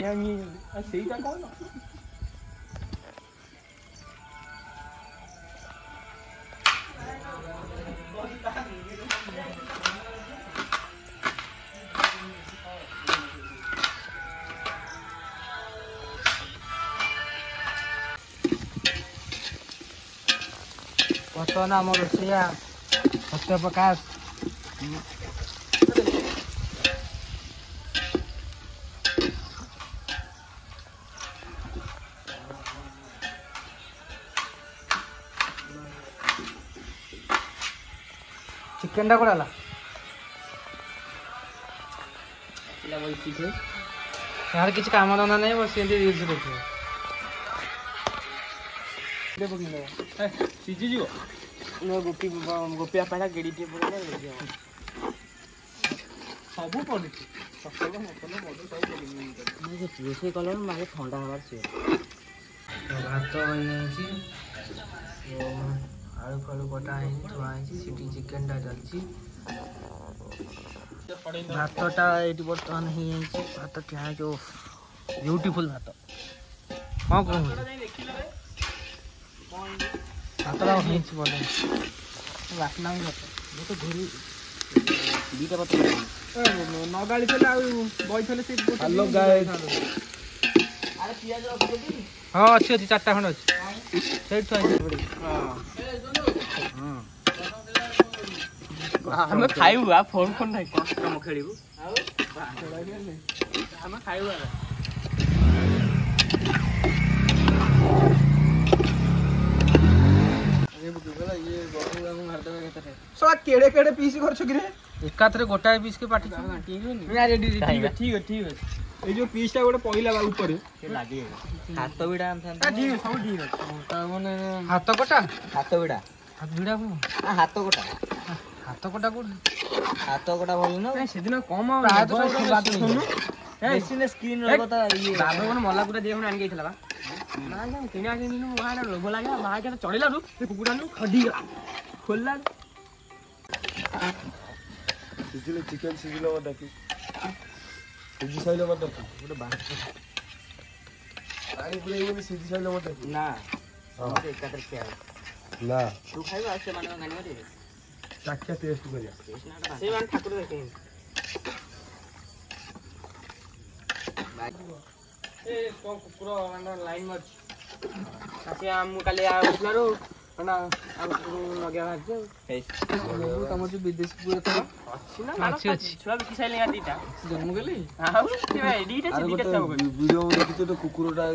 ସେଇଟା କଣ ବର୍ତ୍ତମାନ ଆମ ରୋଷେଇଆ ସତ୍ୟପ୍ରକାଶ ଚିକେନଟା କୋଉଟା ହେଲା यार କିଛି କାମ ଧନ୍ଦା ନାହିଁ ବସି ଏମିତି ରିଲ୍ସ ଦେଖିବ ସିଝିଯିବ ଗୋପୀ ବାପାଟା ଗେଡ଼ି ଟିକେ ପଡ଼ିଲା ସବୁ ପଡୁଛି ରୋଷେଇ କଲେ ମାରେ ଥଣ୍ଡା ହବାର ସିଏ ଭାତ ହେଇଯାଇଛି ଆଳୁ ଫାଳୁ କଟା ହେଇଛି ଥୁଆ ହେଇଛି ସେଠି ଚିକେନଟା ଚାଲିଛି ଭାତଟା ଏଇଠି ବର୍ତ୍ତମାନ ହେଇଯାଇଛି ଭାତ ଠିଆ ହେଇଛି ବ୍ୟୁଟିଫୁଲ ଭାତ କ'ଣ କହୁଛି ଭାତଟା ହେଇଛି ଭଲ ବାସ୍ନା ବି ଭାତ ମୁଁ ତ ଘୁରି ଦୁଇଟା ଭାତ ନଗାଳି ଥିଲେ ଆଉ ବଇଥିଲେ ସେ ହଁ ଅଛି ଅଛି ଚାରିଟା ଖଣ୍ଡେ ଅଛି ସେଇଠି ଥୁଆ ହେଇଛି ଆମେ ଖାଇବୁ ଆଉ ଫୋନ ଫୋନ ନାହିଁ କାମ ଖେଳିବୁ ଆଉ ଆମେ ଖାଇବୁ କେड़े केड़े पीस कर एकाथरे गोटाए पीस के पाटी ठीक है ये जो पीस टा गोटे पइला बा ऊपर हाथ बिडा ठीक है सब ठीक है हाथ कटा हाथ बिडा हाथ कोटा बोल ना से दिन कम स्क्रीन लगता ये बाबा कोन मला पुरा देख आन गइथला बा ना ना किना के दिनु वाडा लोभ लागला मा के चढ़िला रु से कुकुडा नु खडी खोलला सिजिले चिकन सिजिलो बता की सिजि साइलो बता गोटे बात पानी पुरे ये सिजि साइलो बता ना हमरे एकातर के ना तू खाइबा से माने गानी मते चाख्या टेस्ट करिया से मान ठाकुर देखे ए कुकुर लाइन मच ताके हम काले आउलारो ना अब लगे भाज तम जो विदेश पूरा था अच्छी छुआ भी किसाइले या दीटा जन्म गेली हां के भाई दीटा से दीटा सब वीडियो देखि तो कुकुरटा